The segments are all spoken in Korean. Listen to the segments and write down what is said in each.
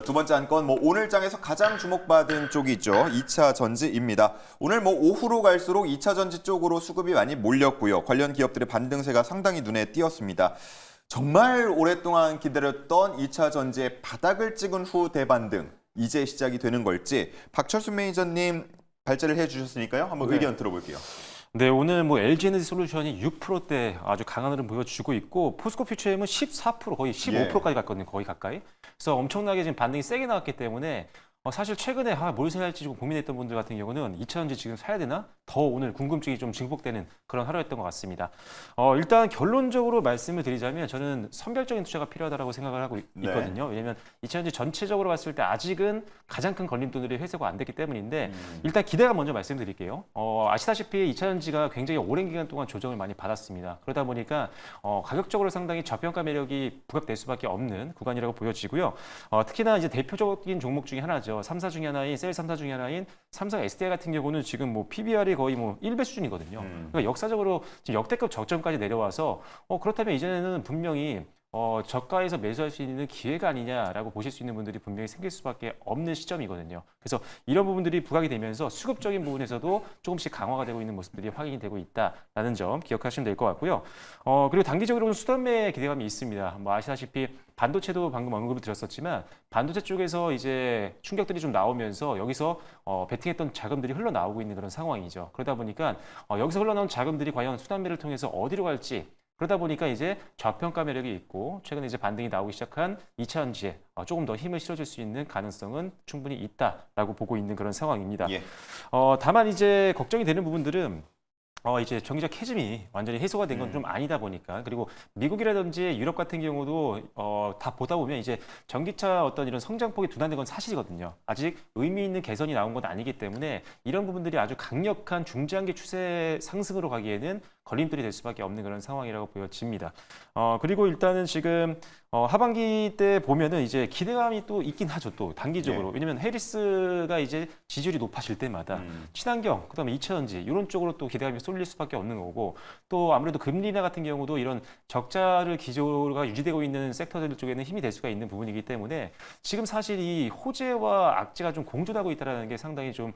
두 번째 안건 오늘 장에서 가장 주목받은 쪽이 있죠. 2차 전지입니다. 오늘 오후로 갈수록 2차 전지 쪽으로 수급이 많이 몰렸고요. 관련 기업들의 반등세가 상당히 눈에 띄었습니다. 정말 오랫동안 기다렸던 2차 전지의 바닥을 찍은 후 대반등, 이제 시작이 되는 걸지 박철순 매니저님 발제를 해주셨으니까요. 한번 의견 들어볼게요. 네, 오늘 LG에너지솔루션이 6%대 아주 강한 흐름 보여주고 있고 포스코 퓨처엠은 14% 거의 15%까지 갔거든요. 거의 가까이. 그래서 엄청나게 지금 반등이 세게 나왔기 때문에 사실 최근에 뭘 사야 할지 좀 고민했던 분들 같은 경우는 2차 전지 지금 사야 되나? 더 오늘 궁금증이 좀 증폭되는 그런 하루였던 것 같습니다. 일단 결론적으로 말씀을 드리자면 저는 선별적인 투자가 필요하다고 생각을 하고 있거든요. 네. 왜냐하면 2차 전지 전체적으로 봤을 때 아직은 가장 큰 걸림돌들이 회수가 안 됐기 때문인데 일단 기대가 먼저 말씀드릴게요. 아시다시피 2차 전지가 굉장히 오랜 기간 동안 조정을 많이 받았습니다. 그러다 보니까 가격적으로 상당히 저평가 매력이 부각될 수밖에 없는 구간이라고 보여지고요. 특히나 이제 대표적인 종목 중에 하나죠. 3사 중에 하나인 셀 3사 중에 하나인 삼성 SDI 같은 경우는 지금 PBR이 거의 1배 수준이거든요. 그러니까 역사적으로 지금 역대급 저점까지 내려와서 그렇다면 이제는 분명히 저가에서 매수할 수 있는 기회가 아니냐라고 보실 수 있는 분들이 분명히 생길 수밖에 없는 시점이거든요. 그래서 이런 부분들이 부각이 되면서 수급적인 부분에서도 조금씩 강화가 되고 있는 모습들이 확인이 되고 있다라는 점 기억하시면 될 것 같고요. 그리고 단기적으로는 수단매의 기대감이 있습니다. 아시다시피 반도체도 방금 언급을 드렸었지만 반도체 쪽에서 이제 충격들이 좀 나오면서 여기서 베팅했던 자금들이 흘러나오고 있는 그런 상황이죠. 그러다 보니까 여기서 흘러나온 자금들이 과연 수단매를 통해서 어디로 갈지 그러다 보니까 이제 저평가 매력이 있고 최근에 이제 반등이 나오기 시작한 2차 전지에 조금 더 힘을 실어줄 수 있는 가능성은 충분히 있다라고 보고 있는 그런 상황입니다. 예. 다만 이제 걱정이 되는 부분들은 이제 경제적 캐즘이 완전히 해소가 된 건 좀 아니다 보니까 그리고 미국이라든지 유럽 같은 경우도 다 보다 보면 이제 전기차 어떤 이런 성장폭이 둔화된 건 사실이거든요. 아직 의미 있는 개선이 나온 건 아니기 때문에 이런 부분들이 아주 강력한 중장기 추세 상승으로 가기에는 걸림돌이 될 수밖에 없는 그런 상황이라고 보여집니다. 그리고 일단은 지금 하반기 때 보면은 이제 기대감이 또 있긴 하죠. 또 단기적으로. 네. 왜냐면 해리스가 이제 지지율이 높아질 때마다 친환경, 그다음에 2차 전지 이런 쪽으로 또 기대감이 쏠릴 수밖에 없는 거고 또 아무래도 금리 인하 같은 경우도 이런 적자를 기조가 유지되고 있는 섹터들 쪽에는 힘이 될 수가 있는 부분이기 때문에 지금 사실 이 호재와 악재가 좀 공존하고 있다는 게 상당히 좀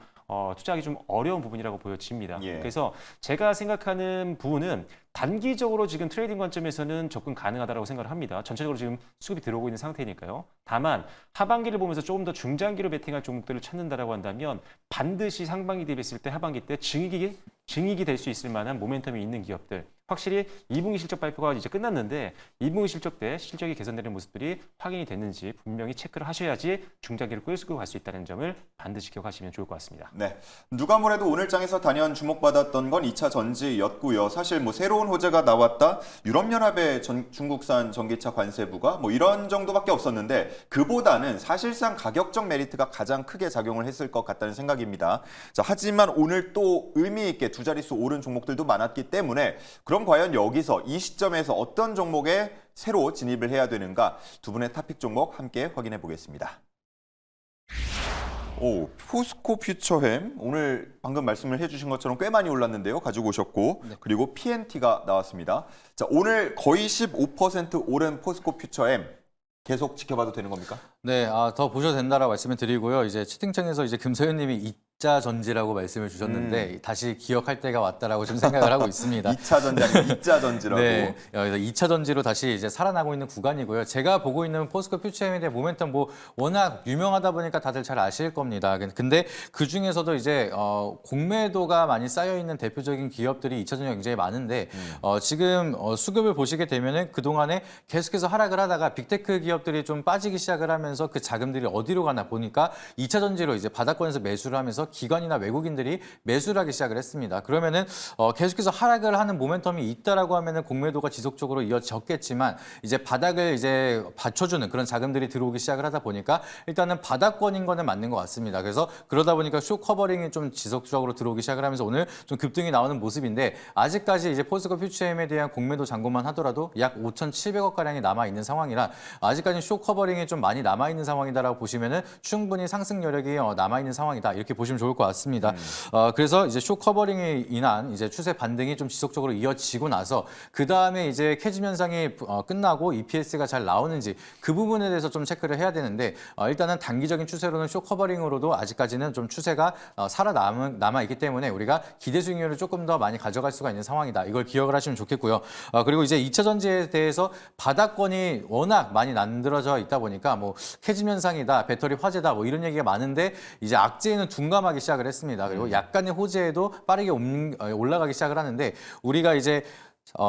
투자하기 좀 어려운 부분이라고 보여집니다. 예. 그래서 제가 생각하는 부분은 단기적으로 지금 트레이딩 관점에서는 접근 가능하다고 생각을 합니다. 전체적으로 지금 수급이 들어오고 있는 상태니까요. 다만 하반기를 보면서 조금 더 중장기로 베팅할 종목들을 찾는다라고 한다면 반드시 상반기 대비했을 때 하반기 때 증익이 될 수 있을 만한 모멘텀이 있는 기업들. 확실히 2분기 실적 발표가 이제 끝났는데 2분기 실적 때 실적이 개선되는 모습들이 확인이 됐는지 분명히 체크를 하셔야지 중장기를 끌고 갈 수 있다는 점을 반드시 기억하시면 좋을 것 같습니다. 네, 누가 뭐래도 오늘 장에서 단연 주목받았던 건 2차 전지였고요. 사실 새로운 호재가 나왔다. 유럽연합의 중국산 전기차 관세부가 이런 정도밖에 없었는데 그보다는 사실상 가격적 메리트가 가장 크게 작용을 했을 것 같다는 생각입니다. 자, 하지만 오늘 또 의미 있게 두 자릿수 오른 종목들도 많았기 때문에 그럼 과연 여기서 이 시점에서 어떤 종목에 새로 진입을 해야 되는가 두 분의 탑픽 종목 함께 확인해 보겠습니다. 포스코 퓨처햄 오늘 방금 말씀을 해주신 것처럼 꽤 많이 올랐는데요. 가지고 오셨고 네. 그리고 PNT가 나왔습니다. 자, 오늘 거의 15% 오른 포스코 퓨처햄 계속 지켜봐도 되는 겁니까? 네, 더 보셔도 된다라고 말씀을 드리고요. 이제 채팅창에서 이제 금서현님이 2차 전지라고 말씀을 주셨는데 다시 기억할 때가 왔다라고 좀 생각을 하고 있습니다. 2차 전지 아니고 2차 전지라고. 네, 2차 전지로 다시 이제 살아나고 있는 구간이고요. 제가 보고 있는 포스코 퓨처엠에 대한 모멘텀 워낙 유명하다 보니까 다들 잘 아실 겁니다. 근데 그 중에서도 이제 공매도가 많이 쌓여 있는 대표적인 기업들이 2차 전지가 굉장히 많은데 지금 수급을 보시게 되면은 그 동안에 계속해서 하락을 하다가 빅테크 기업들이 좀 빠지기 시작을 하면서 그 자금들이 어디로 가나 보니까 2차 전지로 이제 바닥권에서 매수를 하면서 기관이나 외국인들이 매수를 하기 시작을 했습니다. 그러면은 계속해서 하락을 하는 모멘텀이 있다라고 하면은 공매도가 지속적으로 이어졌겠지만 이제 바닥을 이제 받쳐주는 그런 자금들이 들어오기 시작을 하다 보니까 일단은 바닥권인 거는 맞는 것 같습니다. 그래서 그러다 보니까 숏 커버링이 좀 지속적으로 들어오기 시작을 하면서 오늘 좀 급등이 나오는 모습인데 아직까지 이제 포스코 퓨처엠에 대한 공매도 잔고만 하더라도 약 5,700억 가량이 남아 있는 상황이라 아직까지 숏 커버링이 좀 많이 남아 있는 상황이다라고 보시면은 충분히 상승 여력이 남아 있는 상황이다 이렇게 보시면 좋을 것 같습니다. 그래서 이제 쇼 커버링이 인한 이제 추세 반등이 좀 지속적으로 이어지고 나서 그 다음에 이제 캐즘 현상이 끝나고 EPS가 잘 나오는지 그 부분에 대해서 좀 체크를 해야 되는데 일단은 단기적인 추세로는 쇼 커버링으로도 아직까지는 좀 추세가 살아남아 있기 때문에 우리가 기대 수익률을 조금 더 많이 가져갈 수가 있는 상황이다. 이걸 기억을 하시면 좋겠고요. 그리고 이제 2차 전지에 대해서 바닥권이 워낙 많이 만들어져 있다 보니까 뭐 캐즘 현상이다, 배터리 화재다 뭐 이런 얘기가 많은데 이제 악재는 둔감하기 시작을 했습니다. 그리고 약간의 호재에도 빠르게 올라가기 시작을 하는데 우리가 이제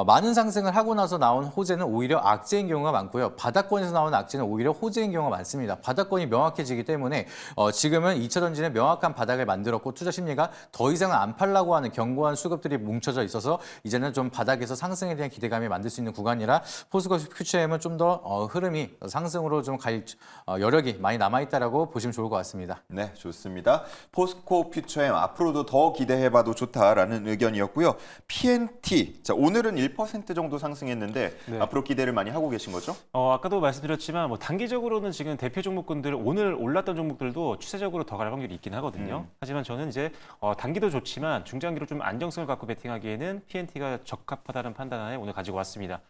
많은 상승을 하고 나서 나온 호재는 오히려 악재인 경우가 많고요. 바닥권에서 나온 악재는 오히려 호재인 경우가 많습니다. 바닥권이 명확해지기 때문에 지금은 2차 전지는 명확한 바닥을 만들었고 투자 심리가 더 이상은 안 팔라고 하는 견고한 수급들이 뭉쳐져 있어서 이제는 좀 바닥에서 상승에 대한 기대감이 만들 수 있는 구간이라 포스코 퓨처엠은 좀 더 흐름이 상승으로 좀 갈 여력이 많이 남아있다라고 보시면 좋을 것 같습니다. 네, 좋습니다. 포스코 퓨처엠 앞으로도 더 기대해봐도 좋다라는 의견이었고요. PNT, 자 오늘은 1% 정도 상승했는데 네. 앞으로 기대를 많이 하고 계신 거죠? 아까도 말씀드렸지만 뭐 단기적으로는 지금 대표 종목군들 오늘 올랐던 종목들도 추세적으로 더 갈 확률이 있긴 하거든요. 하지만 저는 이제 단기도 좋지만 중장기로 좀 안정성을 갖고 베팅하기에는 PNT가 적합하다는 판단하에 오늘 가지고 왔습니다.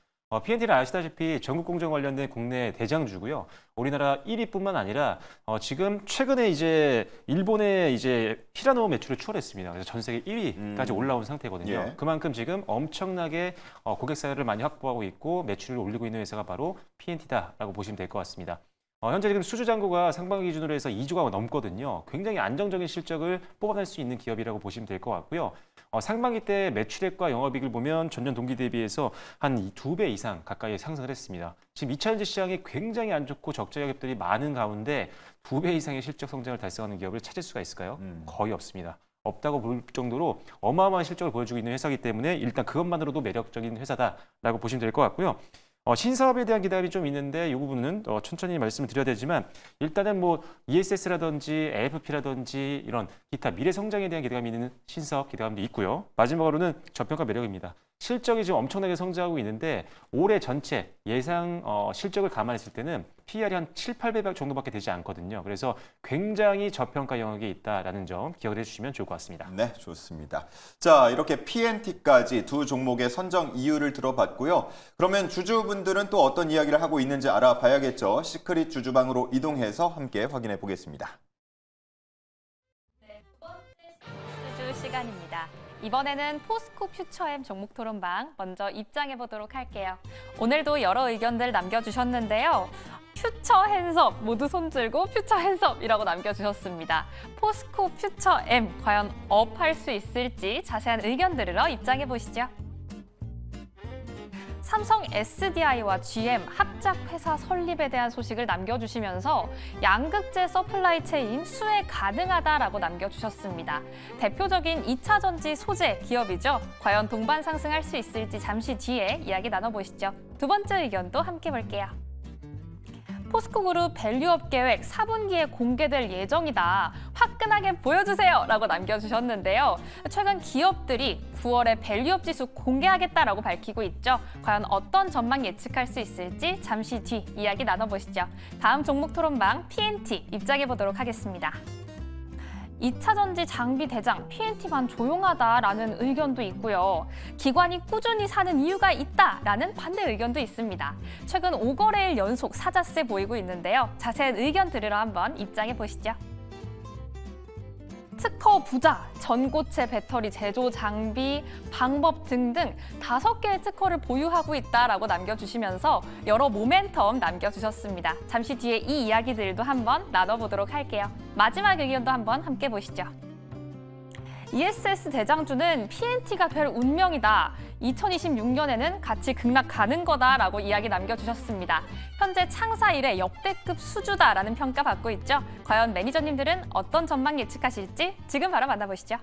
PNT는 아시다시피 전국 공정 관련된 국내 대장주고요. 우리나라 1위뿐만 아니라 지금 최근에 이제 일본의 이제 히라노 매출을 추월했습니다. 그래서 전 세계 1위까지 올라온 상태거든요. 예. 그만큼 지금 엄청나게 고객 사유를 많이 확보하고 있고 매출을 올리고 있는 회사가 바로 PNT다라고 보시면 될 것 같습니다. 현재 지금 수주 잔고가 상반기 기준으로 해서 2조가 넘거든요. 굉장히 안정적인 실적을 뽑아낼 수 있는 기업이라고 보시면 될 것 같고요. 상반기 때 매출액과 영업이익을 보면 전년 동기 대비해서 한 2배 이상 가까이 상승을 했습니다. 지금 2차 전지 시장이 굉장히 안 좋고 적자 기업들이 많은 가운데 2배 이상의 실적 성장을 달성하는 기업을 찾을 수가 있을까요? 거의 없습니다. 없다고 볼 정도로 어마어마한 실적을 보여주고 있는 회사이기 때문에 일단 그것만으로도 매력적인 회사다라고 보시면 될 것 같고요. 신사업에 대한 기대감이 좀 있는데 이 부분은 천천히 말씀을 드려야 되지만 일단은 뭐 ESS라든지 AFP라든지 이런 기타 미래 성장에 대한 기대감이 있는 신사업 기대감도 있고요. 마지막으로는 저평가 매력입니다. 실적이 지금 엄청나게 성장하고 있는데 올해 전체 예상 실적을 감안했을 때는 PER이 한 7, 8배 정도밖에 되지 않거든요. 그래서 굉장히 저평가 영역에 있다라는 점 기억을 해주시면 좋을 것 같습니다. 네, 좋습니다. 자, 이렇게 PNT까지 두 종목의 선정 이유를 들어봤고요. 그러면 주주분들은 또 어떤 이야기를 하고 있는지 알아봐야겠죠. 시크릿 주주방으로 이동해서 함께 확인해 보겠습니다. 네, 두 번째 주주 시간입니다. 이번에는 포스코 퓨처엠 종목 토론방 먼저 입장해 보도록 할게요. 오늘도 여러 의견들 남겨주셨는데요. 퓨처 핸섬 모두 손들고 퓨처 핸섬이라고 남겨주셨습니다. 포스코 퓨처엠 과연 업할 수 있을지 자세한 의견 들으러 입장해 보시죠. 삼성 SDI와 GM 합작 회사 설립에 대한 소식을 남겨주시면서 양극재 서플라이 체인 수혜 가능하다라고 남겨주셨습니다. 대표적인 2차 전지 소재 기업이죠. 과연 동반 상승할 수 있을지 잠시 뒤에 이야기 나눠보시죠. 두 번째 의견도 함께 볼게요. 포스코그룹 밸류업 계획 4분기에 공개될 예정이다. 화끈하게 보여주세요 라고 남겨주셨는데요. 최근 기업들이 9월에 밸류업 지수 공개하겠다라고 밝히고 있죠. 과연 어떤 전망 예측할 수 있을지 잠시 뒤 이야기 나눠보시죠. 다음 종목 토론방 PNT 입장해 보도록 하겠습니다. 2차 전지 장비 대장 PNT만 조용하다라는 의견도 있고요. 기관이 꾸준히 사는 이유가 있다라는 반대 의견도 있습니다. 최근 5거래일 연속 사자세 보이고 있는데요. 자세한 의견 들으러 한번 입장해 보시죠. 특허 부자, 전고체 배터리 제조 장비, 방법 등등 5개의 특허를 보유하고 있다라고 남겨주시면서 여러 모멘텀 남겨주셨습니다. 잠시 뒤에 이 이야기들도 한번 나눠보도록 할게요. 마지막 의견도 한번 함께 보시죠. ESS 대장주는 PNT가 될 운명이다. 2026년에는 같이 급락 가는 거다라고 이야기 남겨주셨습니다. 현재 창사 이래 역대급 수주다라는 평가 받고 있죠. 과연 매니저님들은 어떤 전망 예측하실지 지금 바로 만나보시죠.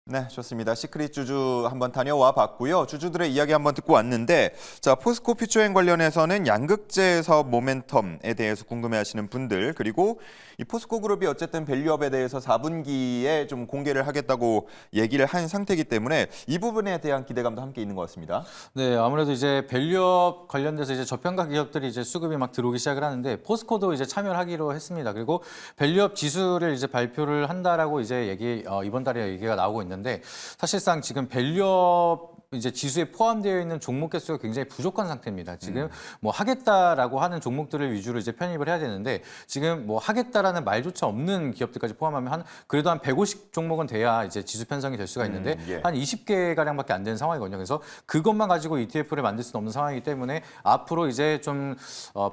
네, 좋습니다. 시크릿 주주 한번 다녀와 봤고요. 주주들의 이야기 한번 듣고 왔는데, 자, 포스코 퓨처엠 관련해서는 양극재 사업 모멘텀에 대해서 궁금해하시는 분들, 그리고 이 포스코 그룹이 어쨌든 밸류업에 대해서 4분기에 좀 공개를 하겠다고 얘기를 한 상태이기 때문에 이 부분에 대한 기대감도 함께 있는 것 같습니다. 네, 아무래도 이제 밸류업 관련돼서 이제 저평가 기업들이 이제 수급이 막 들어오기 시작을 하는데 포스코도 이제 참여를 하기로 했습니다. 그리고 밸류업 지수를 이제 발표를 한다라고 이제 이번 달에 얘기가 나오고 있는데 사실상 지금 밸류업 이제 지수에 포함되어 있는 종목 개수가 굉장히 부족한 상태입니다. 지금 뭐 하겠다라고 하는 종목들을 위주로 이제 편입을 해야 되는데 지금 뭐 하겠다라는 말조차 없는 기업들까지 포함하면 그래도 한 150 종목은 돼야 이제 지수 편성이 될 수가 있는데 예. 한 20개 가량밖에 안 되는 상황이거든요. 그래서 그것만 가지고 ETF를 만들 수는 없는 상황이기 때문에 앞으로 이제 좀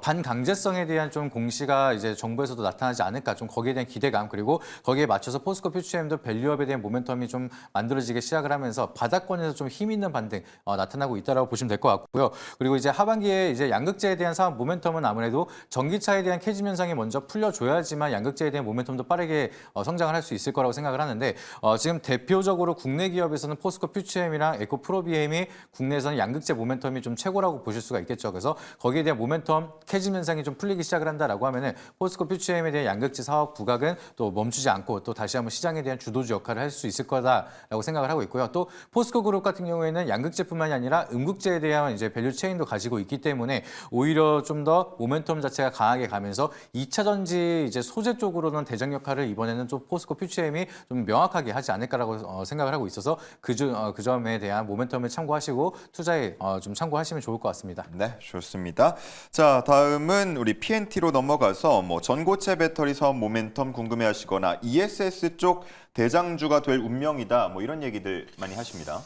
반강제성에 대한 좀 공시가 이제 정부에서도 나타나지 않을까, 좀 거기에 대한 기대감, 그리고 거기에 맞춰서 포스코 퓨처엠도 밸류업에 대한 모멘텀이 좀 만들어지기 시작을 하면서 바닥권에서 좀 힘 있는 반등 나타나고 있다라고 보시면 될 것 같고요. 그리고 이제 하반기에 이제 양극재에 대한 사업 모멘텀은 아무래도 전기차에 대한 캐즘 현상이 먼저 풀려줘야지만 양극재에 대한 모멘텀도 빠르게 성장을 할 수 있을 거라고 생각을 하는데 지금 대표적으로 국내 기업에서는 포스코 퓨처엠이랑 에코프로비엠이 국내에서는 양극재 모멘텀이 좀 최고라고 보실 수가 있겠죠. 그래서 거기에 대한 모멘텀 캐즘 현상이 좀 풀리기 시작을 한다라고 하면은 포스코 퓨처엠에 대한 양극재 사업 부각은 또 멈추지 않고 또 다시 한번 시장에 대한 주도주 역할을 할 수 있을 거다라고 생각을 하고 있고요. 또 포스코 그룹 같은 경우에는 양극재뿐만이 아니라 음극재에 대한 이제 밸류 체인도 가지고 있기 때문에 오히려 좀 더 모멘텀 자체가 강하게 가면서 2차 전지 이제 소재 쪽으로는 대장 역할을 이번에는 좀 포스코 퓨처엠이 좀 명확하게 하지 않을까라고 생각을 하고 있어서 그 점에 대한 모멘텀을 참고하시고 투자에 좀 참고하시면 좋을 것 같습니다. 네, 좋습니다. 자, 다음은 우리 PNT로 넘어가서 뭐 전고체 배터리 사업 모멘텀 궁금해하시거나 ESS 쪽 대장주가 될 운명이다, 뭐 이런 얘기들 많이 하십니다.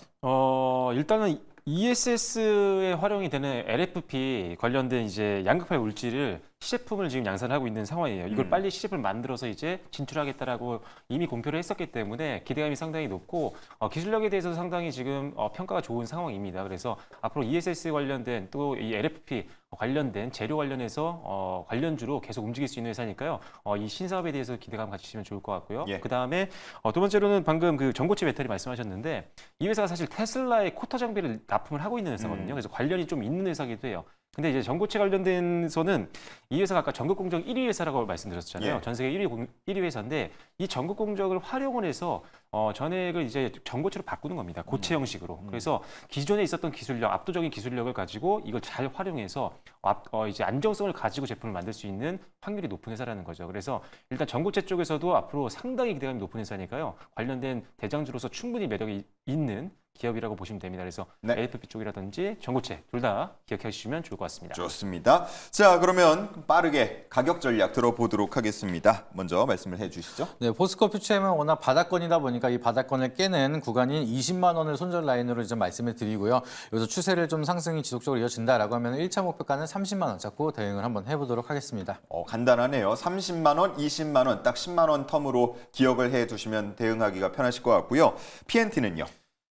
일단은 ESS에 활용이 되는 LFP 관련된 이제 양극화 물질을 시제품을 지금 양산하고 있는 상황이에요. 이걸 빨리 시제품을 만들어서 이제 진출하겠다라고 이미 공표를 했었기 때문에 기대감이 상당히 높고 기술력에 대해서 상당히 지금 평가가 좋은 상황입니다. 그래서 앞으로 ESS 관련된 또 이 LFP 관련된 재료 관련해서 관련주로 계속 움직일 수 있는 회사니까요. 이 신사업에 대해서 기대감 가지시면 좋을 것 같고요. 예. 그 다음에 두 번째로는 방금 그 전고체 배터리 말씀하셨는데 이 회사가 사실 테슬라의 코터 장비를 납품을 하고 있는 회사거든요. 그래서 관련이 좀 있는 회사기도 해요. 근데 이제 전고체 관련된서는 이 회사가 아까 전국 공정 1위 회사라고 말씀드렸잖아요. 예. 전 세계 1위 회사인데 이 전국 공정을 활용을 해서 전액을 이제 전고체로 바꾸는 겁니다. 고체 형식으로. 그래서 기존에 있었던 기술력, 압도적인 기술력을 가지고 이걸 잘 활용해서 이제 안정성을 가지고 제품을 만들 수 있는 확률이 높은 회사라는 거죠. 그래서 일단 전고체 쪽에서도 앞으로 상당히 기대감이 높은 회사니까요. 관련된 대장주로서 충분히 매력이 있는 기업이라고 보시면 됩니다. 그래서 네. AFP 쪽이라든지 전고체 둘 다 기억해 주시면 좋을 것 같습니다. 좋습니다. 자, 그러면 빠르게 가격 전략 들어보도록 하겠습니다. 먼저 말씀을 해주시죠. 네, 포스코 퓨처엠은 워낙 바닥권이다 보니까 이 바닥권을 깨는 구간인 20만 원을 손절 라인으로 좀 말씀을 드리고요. 여기서 추세를 좀 상승이 지속적으로 이어진다라고 하면 1차 목표가는 30만 원 잡고 대응을 한번 해보도록 하겠습니다. 간단하네요. 30만 원, 20만 원, 딱 10만 원 텀으로 기억을 해두시면 대응하기가 편하실 것 같고요. PNT는요?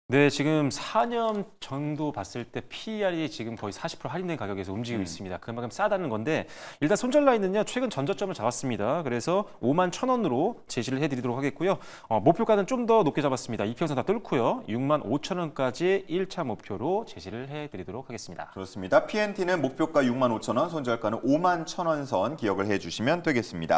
네, 지금 4년 정도 봤을 때 PER이 지금 거의 40% 할인된 가격에서 움직이고 있습니다. 그만큼 싸다는 건데 일단 손절 라인은요 최근 전저점을 잡았습니다. 그래서 5만 1,000원으로 제시를 해드리도록 하겠고요. 목표가는 좀 더 높게 잡았습니다. 이평선 다 뚫고요. 6만 5,000원까지 1차 목표로 제시를 해드리도록 하겠습니다. 그렇습니다. PNT는 목표가 6만 5천 원, 손절가는 5만 1,000원 선 기억을 해주시면 되겠습니다.